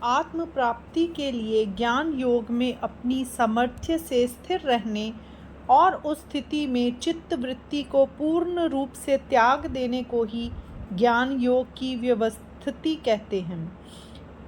आत्म प्राप्ति के लिए ज्ञान योग में अपनी सामर्थ्य से स्थिर रहने और उस स्थिति में चित्त वृत्ति को पूर्ण रूप से त्याग देने को ही ज्ञान योग की व्यवस्थिति कहते हैं।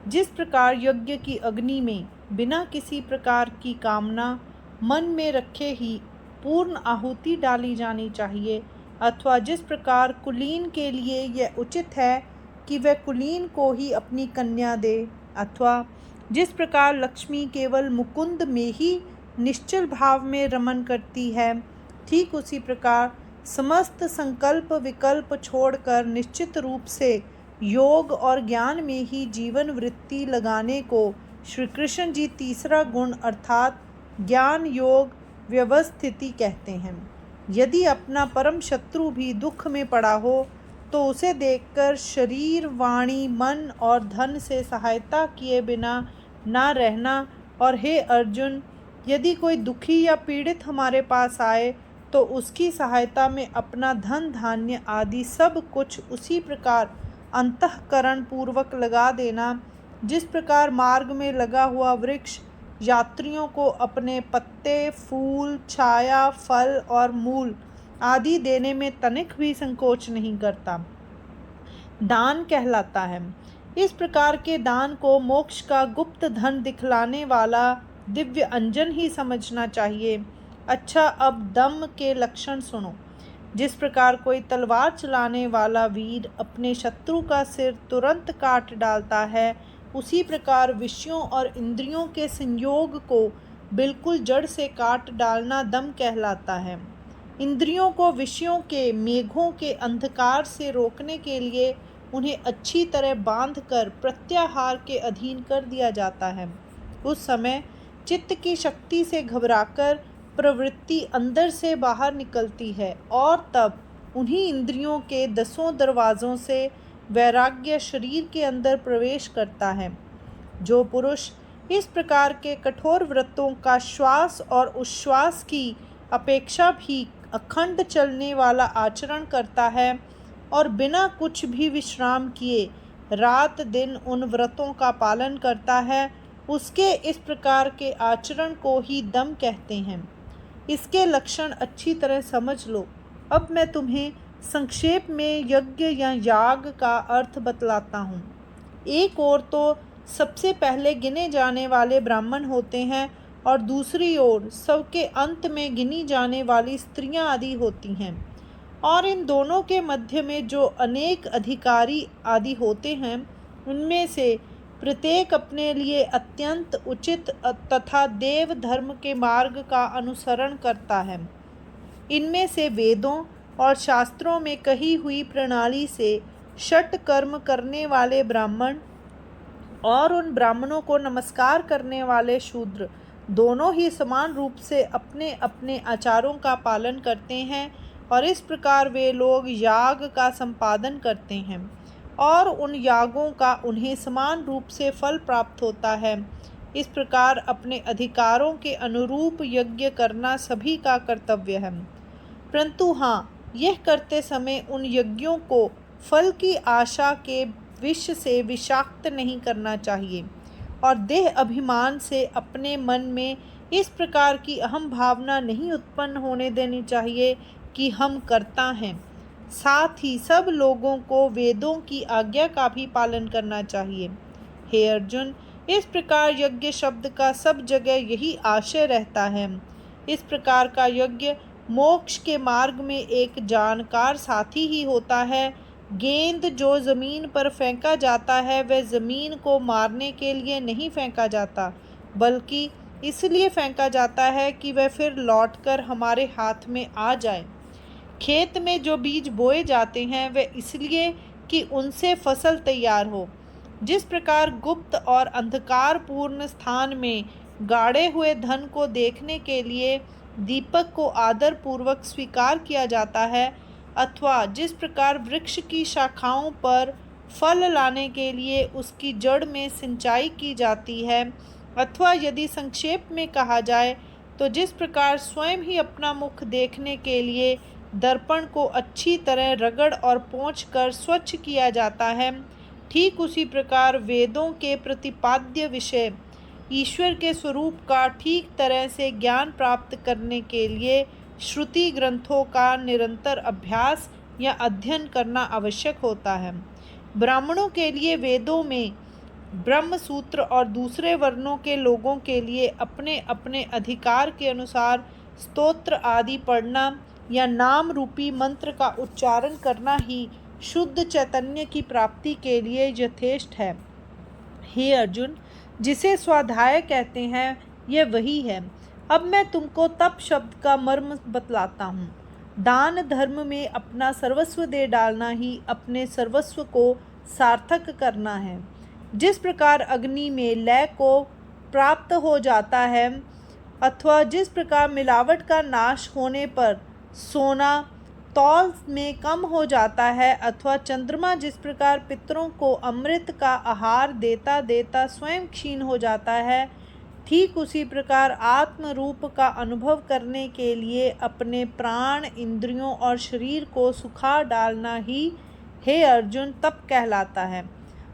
जिस प्रकार यज्ञ की अग्नि में बिना किसी प्रकार की कामना मन में रखे ही पूर्ण आहुति डाली जानी चाहिए, अथवा जिस प्रकार कुलीन के लिए यह उचित है कि वह कुलीन को ही अपनी कन्या दे, अथवा जिस प्रकार लक्ष्मी केवल मुकुंद में ही निश्चल भाव में रमन करती है, ठीक उसी प्रकार समस्त संकल्प विकल्प छोड़कर निश्चित रूप से योग और ज्ञान में ही जीवन वृत्ति लगाने को श्री कृष्ण जी तीसरा गुण अर्थात ज्ञान योग व्यवस्थिति कहते हैं। यदि अपना परम शत्रु भी दुख में पड़ा हो तो उसे देखकर शरीर वाणी मन और धन से सहायता किए बिना ना रहना। और हे अर्जुन, यदि कोई दुखी या पीड़ित हमारे पास आए तो उसकी सहायता में अपना धन धान्य आदि सब कुछ उसी प्रकार अंतःकरण पूर्वक लगा देना, जिस प्रकार मार्ग में लगा हुआ वृक्ष यात्रियों को अपने पत्ते फूल छाया फल और मूल आदि देने में तनिक भी संकोच नहीं करता, दान कहलाता है। इस प्रकार के दान को मोक्ष का गुप्त धन दिखलाने वाला दिव्य अंजन ही समझना चाहिए। अच्छा, अब दम के लक्षण सुनो। जिस प्रकार कोई तलवार चलाने वाला वीर अपने शत्रु का सिर तुरंत काट डालता है, उसी प्रकार विषयों और इंद्रियों के संयोग को बिल्कुल जड़ से काट डालना दम कहलाता है। इंद्रियों को विषयों के मेघों के अंधकार से रोकने के लिए उन्हें अच्छी तरह बांधकर प्रत्याहार के अधीन कर दिया जाता है। उस समय चित्त की शक्ति से घबराकर प्रवृत्ति अंदर से बाहर निकलती है और तब उन्हीं इंद्रियों के 10 दरवाज़ों से वैराग्य शरीर के अंदर प्रवेश करता है। जो पुरुष इस प्रकार के कठोर व्रतों का श्वास और उच्छ्वास की अपेक्षा भी अखंड चलने वाला आचरण करता है और बिना कुछ भी विश्राम किए रात दिन उन व्रतों का पालन करता है, उसके इस प्रकार के आचरण को ही दम कहते हैं। इसके लक्षण अच्छी तरह समझ लो। अब मैं तुम्हें संक्षेप में यज्ञ या याग का अर्थ बतलाता हूँ। एक ओर तो सबसे पहले गिने जाने वाले ब्राह्मण होते हैं और दूसरी ओर सबके अंत में गिनी जाने वाली स्त्रियां आदि होती हैं, और इन दोनों के मध्य में जो अनेक अधिकारी आदि होते हैं, उनमें से प्रत्येक अपने लिए अत्यंत उचित तथा देव धर्म के मार्ग का अनुसरण करता है। इनमें से वेदों और शास्त्रों में कही हुई प्रणाली से षट कर्म करने वाले ब्राह्मण और उन ब्राह्मणों को नमस्कार करने वाले शूद्र दोनों ही समान रूप से अपने अपने आचारों का पालन करते हैं, और इस प्रकार वे लोग याग का संपादन करते हैं और उन यागों का उन्हें समान रूप से फल प्राप्त होता है। इस प्रकार अपने अधिकारों के अनुरूप यज्ञ करना सभी का कर्तव्य है, परंतु हाँ, यह करते समय उन यज्ञों को फल की आशा के विष से विषाक्त नहीं करना चाहिए और देह अभिमान से अपने मन में इस प्रकार की अहम भावना नहीं उत्पन्न होने देनी चाहिए कि हम करता हैं। साथ ही सब लोगों को वेदों की आज्ञा का भी पालन करना चाहिए। हे अर्जुन, इस प्रकार यज्ञ शब्द का सब जगह यही आशय रहता है। इस प्रकार का यज्ञ मोक्ष के मार्ग में एक जानकार साथी ही होता है। गेंद जो जमीन पर फेंका जाता है वह जमीन को मारने के लिए नहीं फेंका जाता, बल्कि इसलिए फेंका जाता है कि वह फिर लौटकर हमारे हाथ में आ जाए। खेत में जो बीज बोए जाते हैं वह इसलिए कि उनसे फसल तैयार हो। जिस प्रकार गुप्त और अंधकारपूर्ण स्थान में गाड़े हुए धन को देखने के लिए दीपक को आदर पूर्वक स्वीकार किया जाता है, अथवा जिस प्रकार वृक्ष की शाखाओं पर फल लाने के लिए उसकी जड़ में सिंचाई की जाती है, अथवा यदि संक्षेप में कहा जाए तो जिस प्रकार स्वयं ही अपना मुख देखने के लिए दर्पण को अच्छी तरह रगड़ और पोंछ कर स्वच्छ किया जाता है, ठीक उसी प्रकार वेदों के प्रतिपाद्य विषय ईश्वर के स्वरूप का ठीक तरह से ज्ञान प्राप्त करने के लिए श्रुति ग्रंथों का निरंतर अभ्यास या अध्ययन करना आवश्यक होता है। ब्राह्मणों के लिए वेदों में ब्रह्म सूत्र और दूसरे वर्णों के लोगों के लिए अपने अपने अधिकार के अनुसार स्तोत्र आदि पढ़ना या नाम रूपी मंत्र का उच्चारण करना ही शुद्ध चैतन्य की प्राप्ति के लिए यथेष्ट है। हे अर्जुन, जिसे स्वाध्याय कहते हैं यह वही है। अब मैं तुमको तप शब्द का मर्म बतलाता हूँ। दान धर्म में अपना सर्वस्व दे डालना ही अपने सर्वस्व को सार्थक करना है। जिस प्रकार अग्नि में लय को प्राप्त हो जाता है अथवा जिस प्रकार मिलावट का नाश होने पर सोना तौल में कम हो जाता है अथवा चंद्रमा जिस प्रकार पितरों को अमृत का आहार देता देता स्वयं क्षीण हो जाता है, ठीक उसी प्रकार आत्म रूप का अनुभव करने के लिए अपने प्राण इंद्रियों और शरीर को सुखा डालना ही, हे अर्जुन, तप कहलाता है।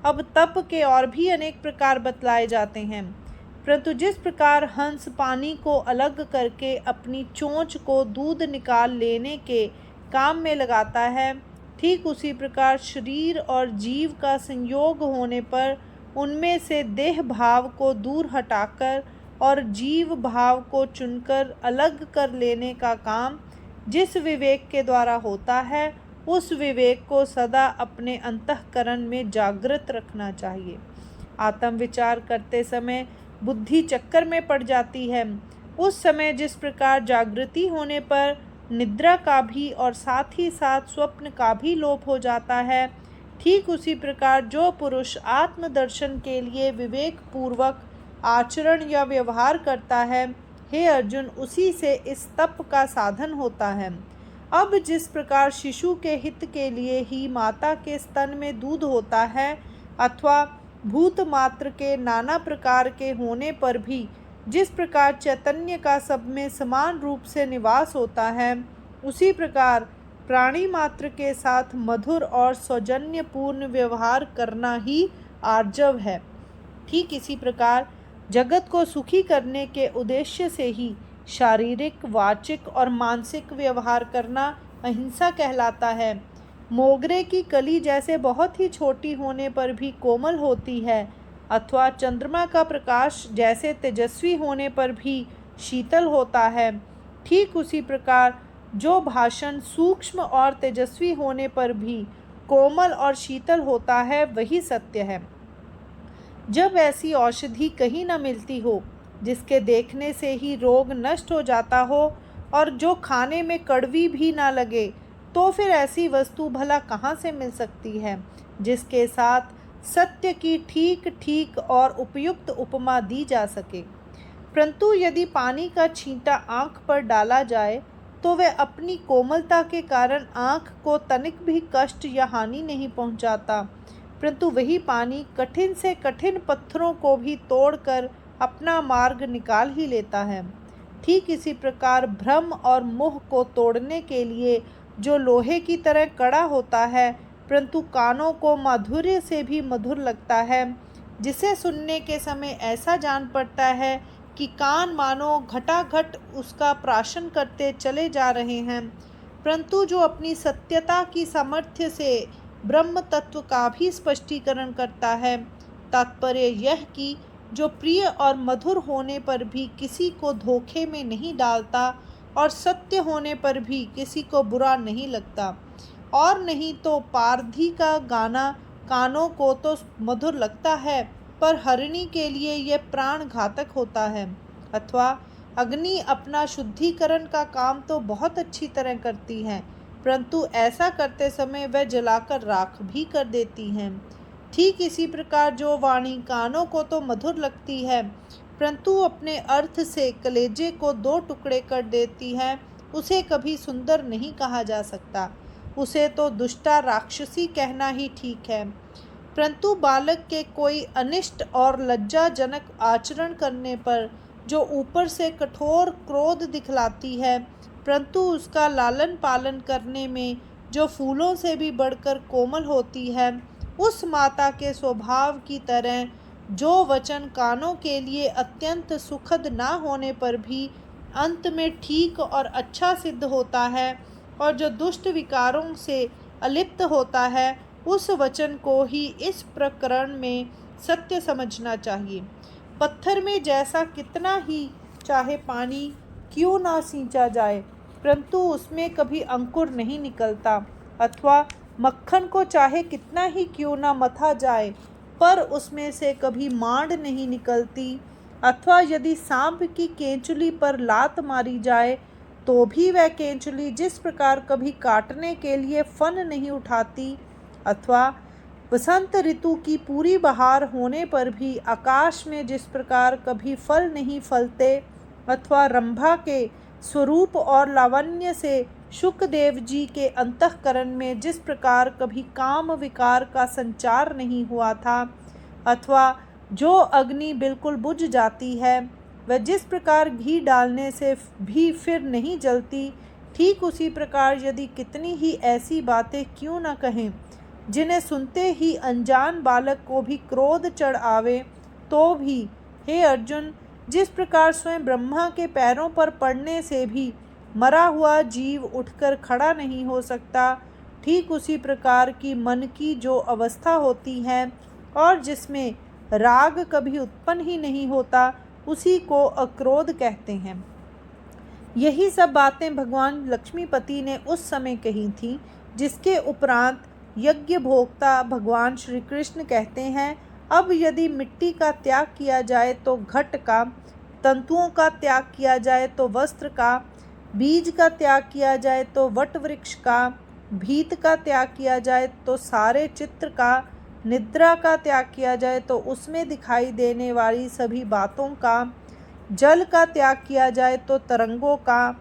अब तप के और भी अनेक प्रकार बतलाए जाते हैं, परंतु जिस प्रकार हंस पानी को अलग करके अपनी चोंच को दूध निकाल लेने के काम में लगाता है, ठीक उसी प्रकार शरीर और जीव का संयोग होने पर उनमें से देह भाव को दूर हटाकर और जीव भाव को चुनकर अलग कर लेने का काम जिस विवेक के द्वारा होता है, उस विवेक को सदा अपने अंतःकरण में जागृत रखना चाहिए। आत्म विचार करते समय बुद्धि चक्कर में पड़ जाती है। उस समय जिस प्रकार जागृति होने पर निद्रा का भी और साथ ही साथ स्वप्न का भी लोप हो जाता है, ठीक उसी प्रकार जो पुरुष आत्मदर्शन के लिए विवेक पूर्वक आचरण या व्यवहार करता है, हे अर्जुन, उसी से इस तप का साधन होता है। अब जिस प्रकार शिशु के हित के लिए ही माता के स्तन में दूध होता है अथवा भूत मात्र के नाना प्रकार के होने पर भी जिस प्रकार चैतन्य का सब में समान रूप से निवास होता है, उसी प्रकार प्राणी मात्र के साथ मधुर और सौजन्य पूर्ण व्यवहार करना ही आर्जव है। ठीक इसी प्रकार जगत को सुखी करने के उद्देश्य से ही शारीरिक, वाचिक और मानसिक व्यवहार करना अहिंसा कहलाता है। मोगरे की कली जैसे बहुत ही छोटी होने पर भी कोमल होती है अथवा चंद्रमा का प्रकाश जैसे तेजस्वी होने पर भी शीतल होता है, ठीक उसी प्रकार जो भाषण सूक्ष्म और तेजस्वी होने पर भी कोमल और शीतल होता है, वही सत्य है। जब ऐसी औषधि कहीं न मिलती हो जिसके देखने से ही रोग नष्ट हो जाता हो और जो खाने में कड़वी भी ना लगे, तो फिर ऐसी वस्तु भला कहाँ से मिल सकती है जिसके साथ सत्य की ठीक ठीक और उपयुक्त उपमा दी जा सके। परंतु यदि पानी का छींटा आँख पर डाला जाए तो वह अपनी कोमलता के कारण आँख को तनिक भी कष्ट या हानि नहीं पहुँचाता, परंतु वही पानी कठिन से कठिन पत्थरों को भी तोड़कर अपना मार्ग निकाल ही लेता है। ठीक इसी प्रकार भ्रम और मोह को तोड़ने के लिए जो लोहे की तरह कड़ा होता है परंतु कानों को माधुर्य से भी मधुर लगता है, जिसे सुनने के समय ऐसा जान पड़ता है कि कान मानो घटाघट उसका प्राशन करते चले जा रहे हैं, परंतु जो अपनी सत्यता की सामर्थ्य से ब्रह्म तत्व का भी स्पष्टीकरण करता है। तात्पर्य यह कि जो प्रिय और मधुर होने पर भी किसी को धोखे में नहीं डालता और सत्य होने पर भी किसी को बुरा नहीं लगता, और नहीं तो पारधी का गाना कानों को तो मधुर लगता है पर हरिणी के लिए यह प्राण घातक होता है। अथवा अग्नि अपना शुद्धिकरण का काम तो बहुत अच्छी तरह करती है, परंतु ऐसा करते समय वह जलाकर राख भी कर देती हैं। ठीक इसी प्रकार जो वाणी कानों को तो मधुर लगती है परंतु अपने अर्थ से कलेजे को दो टुकड़े कर देती है, उसे कभी सुंदर नहीं कहा जा सकता, उसे तो दुष्टा राक्षसी कहना ही ठीक है। परंतु बालक के कोई अनिष्ट और लज्जाजनक आचरण करने पर जो ऊपर से कठोर क्रोध दिखलाती है, परंतु उसका लालन पालन करने में जो फूलों से भी बढ़कर कोमल होती है, उस माता के स्वभाव की तरह जो वचन कानों के लिए अत्यंत सुखद ना होने पर भी अंत में ठीक और अच्छा सिद्ध होता है और जो दुष्ट विकारों से अलिप्त होता है, उस वचन को ही इस प्रकरण में सत्य समझना चाहिए। पत्थर में जैसा कितना ही चाहे पानी क्यों ना सींचा जाए, परंतु उसमें कभी अंकुर नहीं निकलता, अथवा मक्खन को चाहे कितना ही क्यों ना मथा जाए, पर उसमें से कभी मांड नहीं निकलती, अथवा यदि सांप की केंचुली पर लात मारी जाए तो भी वह केंचुली जिस प्रकार कभी काटने के लिए फन नहीं उठाती, अथवा वसंत ऋतु की पूरी बहार होने पर भी आकाश में जिस प्रकार कभी फल नहीं फलते, अथवा रंभा के स्वरूप और लावण्य से शुकदेव जी के अंतःकरण में जिस प्रकार कभी काम विकार का संचार नहीं हुआ था, अथवा जो अग्नि बिल्कुल बुझ जाती है वह जिस प्रकार घी डालने से भी फिर नहीं जलती, ठीक उसी प्रकार यदि कितनी ही ऐसी बातें क्यों न कहें जिन्हें सुनते ही अनजान बालक को भी क्रोध चढ़ आवे, तो भी हे अर्जुन, जिस प्रकार स्वयं ब्रह्मा के पैरों पर पड़ने से भी मरा हुआ जीव उठकर खड़ा नहीं हो सकता, ठीक उसी प्रकार की मन की जो अवस्था होती है और जिसमें राग कभी उत्पन्न ही नहीं होता, उसी को अक्रोध कहते हैं। यही सब बातें भगवान लक्ष्मीपति ने उस समय कही थी, जिसके उपरांत यज्ञ भोक्ता भगवान श्री कृष्ण कहते हैं, अब यदि मिट्टी का त्याग किया जाए तो घट का, तंतुओं का त्याग किया जाए तो वस्त्र का, बीज का त्याग किया जाए तो वट वृक्ष का, भीत का त्याग किया जाए तो सारे चित्र का, निद्रा का त्याग किया जाए तो उसमें दिखाई देने वाली सभी बातों का, जल का त्याग किया जाए तो तरंगों का,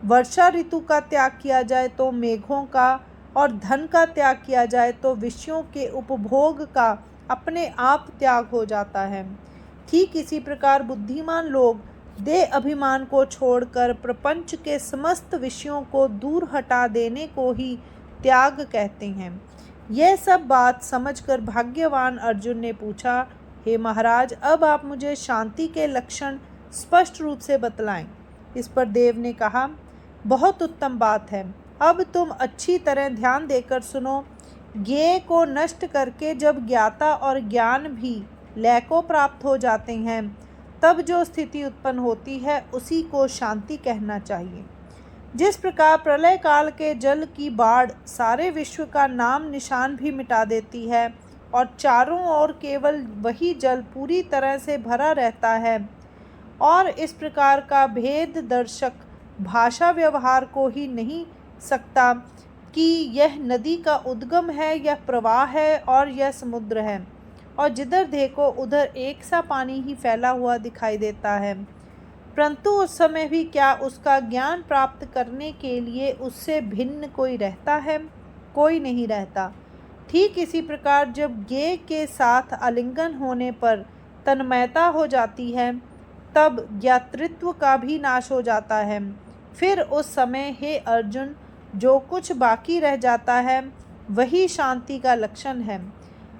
वर्षा ऋतु का त्याग किया जाए तो मेघों का, और धन का त्याग किया जाए तो विषयों के उपभोग का अपने आप त्याग हो जाता है। ठीक इसी प्रकार बुद्धिमान लोग देह अभिमान को छोड़कर प्रपंच के समस्त विषयों को दूर हटा देने को ही त्याग कहते हैं। यह सब बात समझकर भाग्यवान अर्जुन ने पूछा, हे महाराज, अब आप मुझे शांति के लक्षण स्पष्ट रूप से बतलाएं। इस पर देव ने कहा, बहुत उत्तम बात है। अब तुम अच्छी तरह ध्यान देकर सुनो। ज्ञेय को नष्ट करके जब ज्ञाता और ज्ञान भी लय को प्राप्त हो जाते हैं, तब जो स्थिति उत्पन्न होती है उसी को शांति कहना चाहिए। जिस प्रकार प्रलय काल के जल की बाढ़ सारे विश्व का नाम निशान भी मिटा देती है और चारों ओर केवल वही जल पूरी तरह से भरा रहता है, और इस प्रकार का भेद दर्शक भाषा व्यवहार को ही नहीं सकता कि यह नदी का उद्गम है, यह प्रवाह है और यह समुद्र है, और जिधर देखो उधर एक सा पानी ही फैला हुआ दिखाई देता है, परंतु उस समय भी क्या उसका ज्ञान प्राप्त करने के लिए उससे भिन्न कोई रहता है? कोई नहीं रहता। ठीक इसी प्रकार जब ज्ञेय के साथ आलिंगन होने पर तन्मयता हो जाती है, तब ज्ञातृत्व का भी नाश हो जाता है। फिर उस समय हे अर्जुन, जो कुछ बाकी रह जाता है वही शांति का लक्षण है।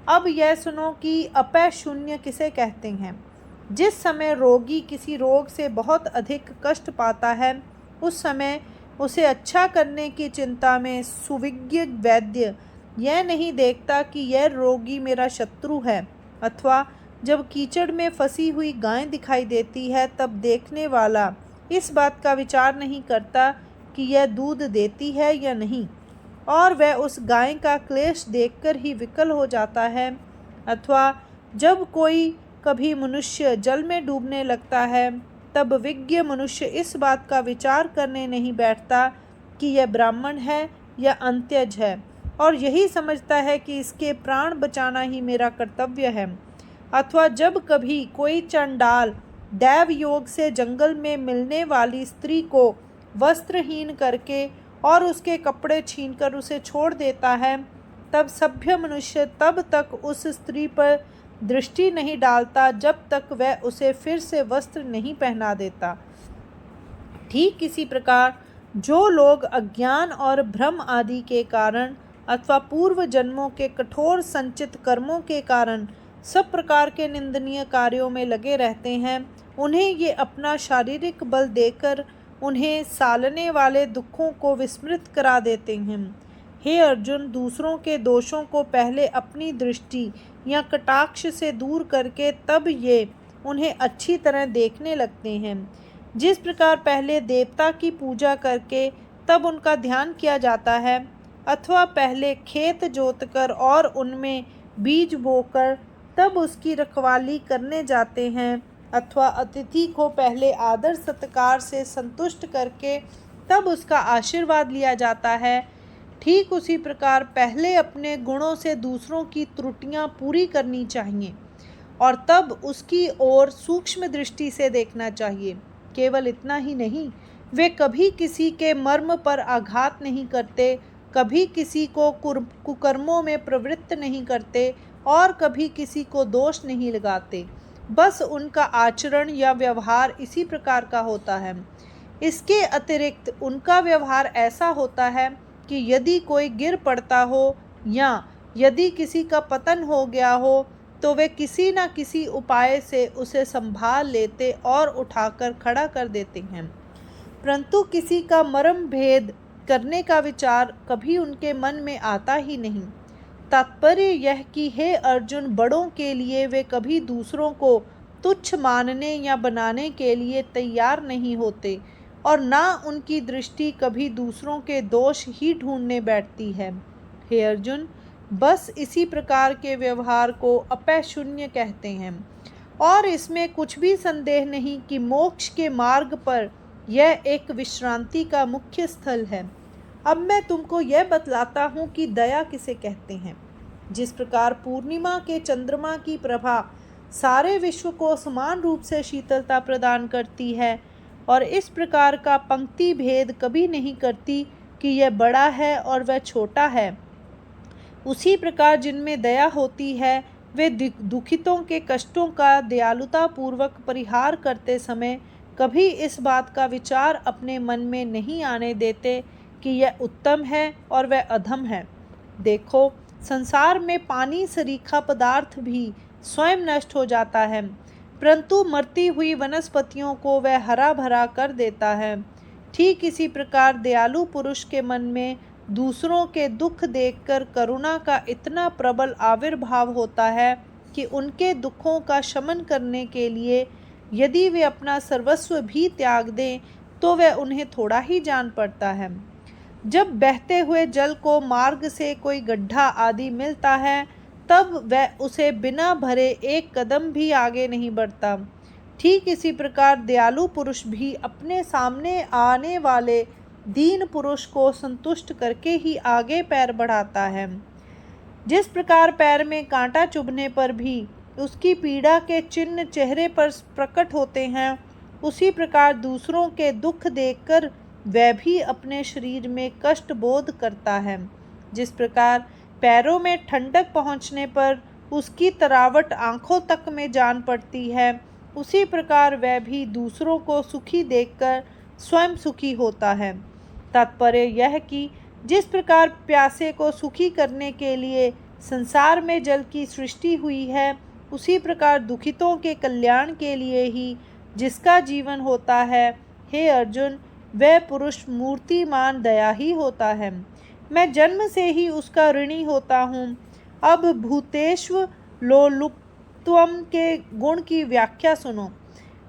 अब यह सुनो कि अपय शून्य किसे कहते हैं। जिस समय रोगी किसी रोग से बहुत अधिक कष्ट पाता है, उस समय उसे अच्छा करने की चिंता में सुविज्ञ वैद्य यह नहीं देखता कि यह रोगी मेरा शत्रु है, अथवा जब कीचड़ में फंसी हुई गाय दिखाई देती है तब देखने वाला इस बात का विचार नहीं करता कि यह दूध देती है या नहीं, और वह उस गाय का क्लेश देखकर ही विकल हो जाता है, अथवा जब कोई कभी मनुष्य जल में डूबने लगता है तब विज्ञ मनुष्य इस बात का विचार करने नहीं बैठता कि यह ब्राह्मण है या अंत्यज है, और यही समझता है कि इसके प्राण बचाना ही मेरा कर्तव्य है, अथवा जब कभी कोई चंडाल दैव योग से जंगल में मिलने वाली स्त्री को वस्त्रहीन करके और उसके कपड़े छीनकर उसे छोड़ देता है, तब सभ्य मनुष्य तब तक उस स्त्री पर दृष्टि नहीं डालता जब तक वह उसे फिर से वस्त्र नहीं पहना देता। ठीक इसी प्रकार जो लोग अज्ञान और भ्रम आदि के कारण अथवा पूर्व जन्मों के कठोर संचित कर्मों के कारण सब प्रकार के निंदनीय कार्यों में लगे रहते हैं, उन्हें ये अपना शारीरिक बल देकर उन्हें सालने वाले दुखों को विस्मृत करा देते हैं। हे अर्जुन, दूसरों के दोषों को पहले अपनी दृष्टि या कटाक्ष से दूर करके तब ये उन्हें अच्छी तरह देखने लगते हैं। जिस प्रकार पहले देवता की पूजा करके तब उनका ध्यान किया जाता है, अथवा पहले खेत जोतकर और उनमें बीज बोकर तब उसकी रखवाली करने जाते हैं, अथवा अतिथि को पहले आदर सत्कार से संतुष्ट करके तब उसका आशीर्वाद लिया जाता है, ठीक उसी प्रकार पहले अपने गुणों से दूसरों की त्रुटियां पूरी करनी चाहिए और तब उसकी ओर सूक्ष्म दृष्टि से देखना चाहिए। केवल इतना ही नहीं, वे कभी किसी के मर्म पर आघात नहीं करते, कभी किसी को कुकर्मों में प्रवृत्त नहीं करते और कभी किसी को दोष नहीं लगाते। बस उनका आचरण या व्यवहार इसी प्रकार का होता है। इसके अतिरिक्त उनका व्यवहार ऐसा होता है कि यदि कोई गिर पड़ता हो या यदि किसी का पतन हो गया हो तो वे किसी न किसी उपाय से उसे संभाल लेते और उठाकर खड़ा कर देते हैं, परंतु किसी का मर्म भेद करने का विचार कभी उनके मन में आता ही नहीं। तात्पर्य यह कि हे अर्जुन, बड़ों के लिए वे कभी दूसरों को तुच्छ मानने या बनाने के लिए तैयार नहीं होते और ना उनकी दृष्टि कभी दूसरों के दोष ही ढूंढने बैठती है। हे अर्जुन, बस इसी प्रकार के व्यवहार को अपैशून्य कहते हैं और इसमें कुछ भी संदेह नहीं कि मोक्ष के मार्ग पर यह एक विश्रांति का मुख्य स्थल है। अब मैं तुमको यह बतलाता हूँ कि दया किसे कहते हैं। जिस प्रकार पूर्णिमा के चंद्रमा की प्रभा सारे विश्व को समान रूप से शीतलता प्रदान करती है और इस प्रकार का पंक्ति भेद कभी नहीं करती कि यह बड़ा है और वह छोटा है, उसी प्रकार जिनमें दया होती है वे दुखितों के कष्टों का दयालुता पूर्वक परिहार करते समय कभी इस बात का विचार अपने मन में नहीं आने देते कि यह उत्तम है और वह अधम है। देखो, संसार में पानी सरीखा पदार्थ भी स्वयं नष्ट हो जाता है, परंतु मरती हुई वनस्पतियों को वह हरा भरा कर देता है। ठीक इसी प्रकार दयालु पुरुष के मन में दूसरों के दुख देखकर करुणा का इतना प्रबल आविर्भाव होता है कि उनके दुखों का शमन करने के लिए यदि वे अपना सर्वस्व भी त्याग दें तो वह उन्हें थोड़ा ही जान पड़ता है। जब बहते हुए जल को मार्ग से कोई गड्ढा आदि मिलता है तब वह उसे बिना भरे एक कदम भी आगे नहीं बढ़ता। ठीक इसी प्रकार दयालु पुरुष भी अपने सामने आने वाले दीन पुरुष को संतुष्ट करके ही आगे पैर बढ़ाता है। जिस प्रकार पैर में कांटा चुभने पर भी उसकी पीड़ा के चिन्ह चेहरे पर प्रकट होते हैं, उसी प्रकार दूसरों के दुख देखकर वह भी अपने शरीर में कष्ट बोध करता है। जिस प्रकार पैरों में ठंडक पहुंचने पर उसकी तरावट आंखों तक में जान पड़ती है, उसी प्रकार वह भी दूसरों को सुखी देखकर स्वयं सुखी होता है। तात्पर्य यह कि जिस प्रकार प्यासे को सुखी करने के लिए संसार में जल की सृष्टि हुई है, उसी प्रकार दुखितों के कल्याण के लिए ही जिसका जीवन होता है, हे अर्जुन, वह पुरुष मूर्तिमान दया ही होता है। मैं जन्म से ही उसका ऋणी होता हूँ। अब भूतेष्व लोलुप्त्वम के गुण की व्याख्या सुनो।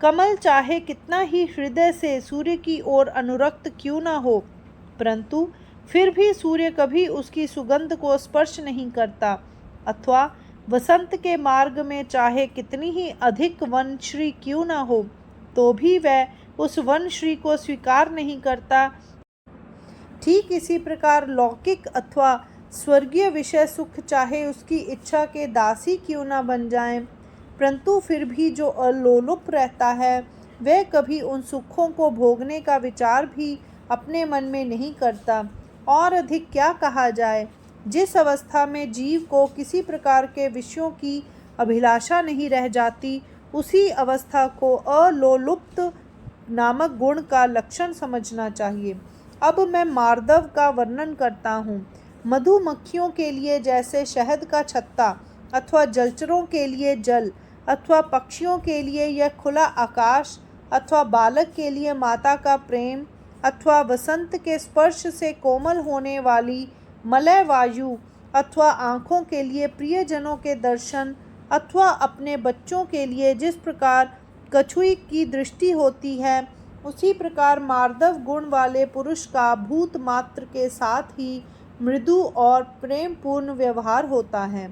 कमल चाहे कितना ही हृदय से सूर्य की ओर अनुरक्त क्यों न हो, परंतु फिर भी सूर्य कभी उसकी सुगंध को स्पर्श नहीं करता, अथवा वसंत के मार्ग में चाहे कितनी ही अधिक वनश्री क्यों न हो तो भी वह उस वनश्री को स्वीकार नहीं करता। ठीक इसी प्रकार लौकिक अथवा स्वर्गीय विषय सुख चाहे उसकी इच्छा के दासी क्यों न बन जाएं, परंतु फिर भी जो अलोलुप रहता है वह कभी उन सुखों को भोगने का विचार भी अपने मन में नहीं करता। और अधिक क्या कहा जाए, जिस अवस्था में जीव को किसी प्रकार के विषयों की अभिलाषा नहीं रह जाती, उसी अवस्था को अलोलुप्त नामक गुण का लक्षण समझना चाहिए। अब मैं मार्दव का वर्णन करता हूँ। मधुमक्खियों के लिए जैसे शहद का छत्ता, अथवा जलचरों के लिए जल, अथवा पक्षियों के लिए यह खुला आकाश, अथवा बालक के लिए माता का प्रेम, अथवा वसंत के स्पर्श से कोमल होने वाली मलय वायु, अथवा आँखों के लिए प्रियजनों के दर्शन, अथवा अपने बच्चों के लिए जिस प्रकार कछुई की दृष्टि होती है, उसी प्रकार मार्दव गुण वाले पुरुष का भूत मात्र के साथ ही मृदु और प्रेम पूर्ण व्यवहार होता है।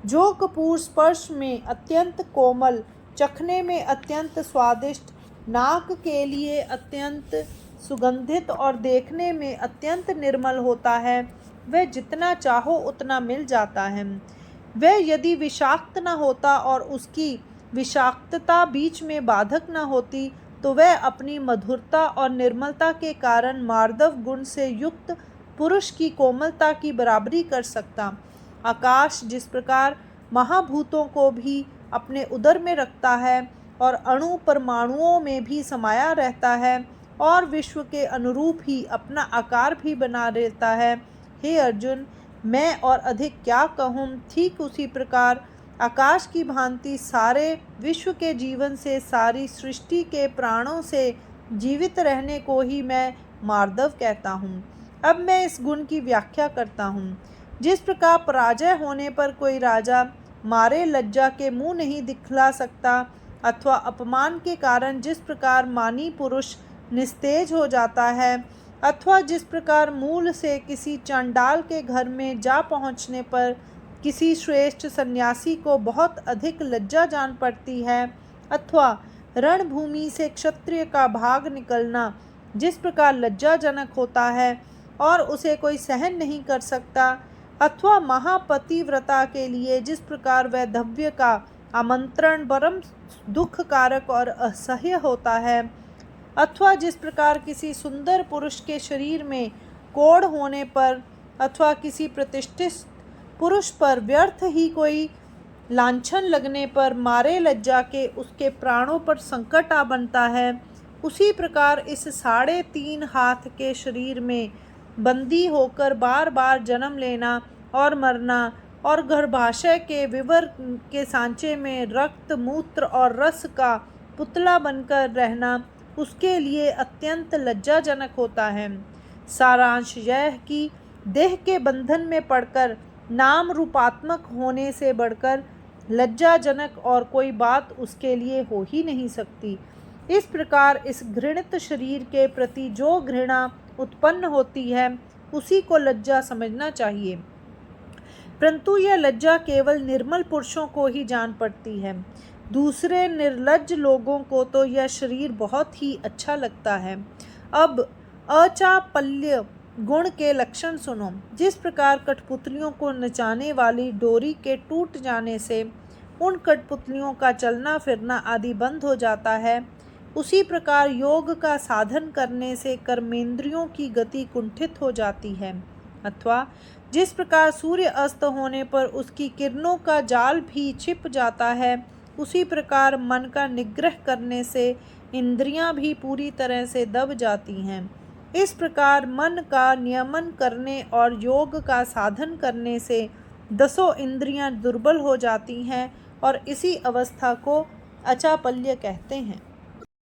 जो कपूर स्पर्श में अत्यंत कोमल, चखने में अत्यंत स्वादिष्ट, नाक के लिए अत्यंत सुगंधित और देखने में अत्यंत निर्मल होता है, वह जितना चाहो उतना मिल जाता है। वह यदि विषाक्त न होता और उसकी विषाक्तता बीच में बाधक न होती, तो वह अपनी मधुरता और निर्मलता के कारण मार्दव गुण से युक्त पुरुष की कोमलता की बराबरी कर सकता। आकाश जिस प्रकार महाभूतों को भी अपने उदर में रखता है और अणु परमाणुओं में भी समाया रहता है और विश्व के अनुरूप ही अपना आकार भी बना रहता है, हे अर्जुन, मैं और अधिक क्या कहूँ। ठीक उसी प्रकार आकाश की भांति सारे विश्व के जीवन से, सारी सृष्टि के प्राणों से जीवित रहने को ही मैं मार्दव कहता हूँ। अब मैं इस गुण की व्याख्या करता हूँ। जिस प्रकार पराजय होने पर कोई राजा मारे लज्जा के मुंह नहीं दिखला सकता, अथवा अपमान के कारण जिस प्रकार मानी पुरुष निस्तेज हो जाता है, अथवा जिस प्रकार मूल से किसी चंडाल के घर में जा पहुँचने पर किसी श्रेष्ठ सन्यासी को बहुत अधिक लज्जा जान पड़ती है, अथवा रणभूमि से क्षत्रिय का भाग निकलना जिस प्रकार लज्जाजनक होता है और उसे कोई सहन नहीं कर सकता, अथवा महापतिव्रता के लिए जिस प्रकार वैधव्य का आमंत्रण परम दुख कारक और असह्य होता है, अथवा जिस प्रकार किसी सुंदर पुरुष के शरीर में कोढ़ होने पर, अथवा किसी प्रतिष्ठित पुरुष पर व्यर्थ ही कोई लांछन लगने पर मारे लज्जा के उसके प्राणों पर संकट आ बनता है, उसी प्रकार इस 3.5 हाथ के शरीर में बंदी होकर बार बार जन्म लेना और मरना और गर्भाशय के विवर के सांचे में रक्त, मूत्र और रस का पुतला बनकर रहना उसके लिए अत्यंत लज्जाजनक होता है। सारांश यह कि देह के बंधन में पड़कर नाम रूपात्मक होने से बढ़कर लज्जाजनक और कोई बात उसके लिए हो ही नहीं सकती। इस प्रकार इस घृणित शरीर के प्रति जो घृणा उत्पन्न होती है, उसी को लज्जा समझना चाहिए। परंतु यह लज्जा केवल निर्मल पुरुषों को ही जान पड़ती है। दूसरे निर्लज्ज लोगों को तो यह शरीर बहुत ही अच्छा लगता है। अब अचापल्य गुण के लक्षण सुनो। जिस प्रकार कठपुतलियों को नचाने वाली डोरी के टूट जाने से उन कठपुतलियों का चलना फिरना आदि बंद हो जाता है, उसी प्रकार योग का साधन करने से कर्मेंद्रियों की गति कुंठित हो जाती है। अथवा जिस प्रकार सूर्य अस्त होने पर उसकी किरणों का जाल भी छिप जाता है, उसी प्रकार मन का निग्रह करने से इंद्रियां भी पूरी तरह से दब जाती हैं। इस प्रकार मन का नियमन करने और योग का साधन करने से 10 इंद्रियां दुर्बल हो जाती हैं और इसी अवस्था को अचापल्य कहते हैं।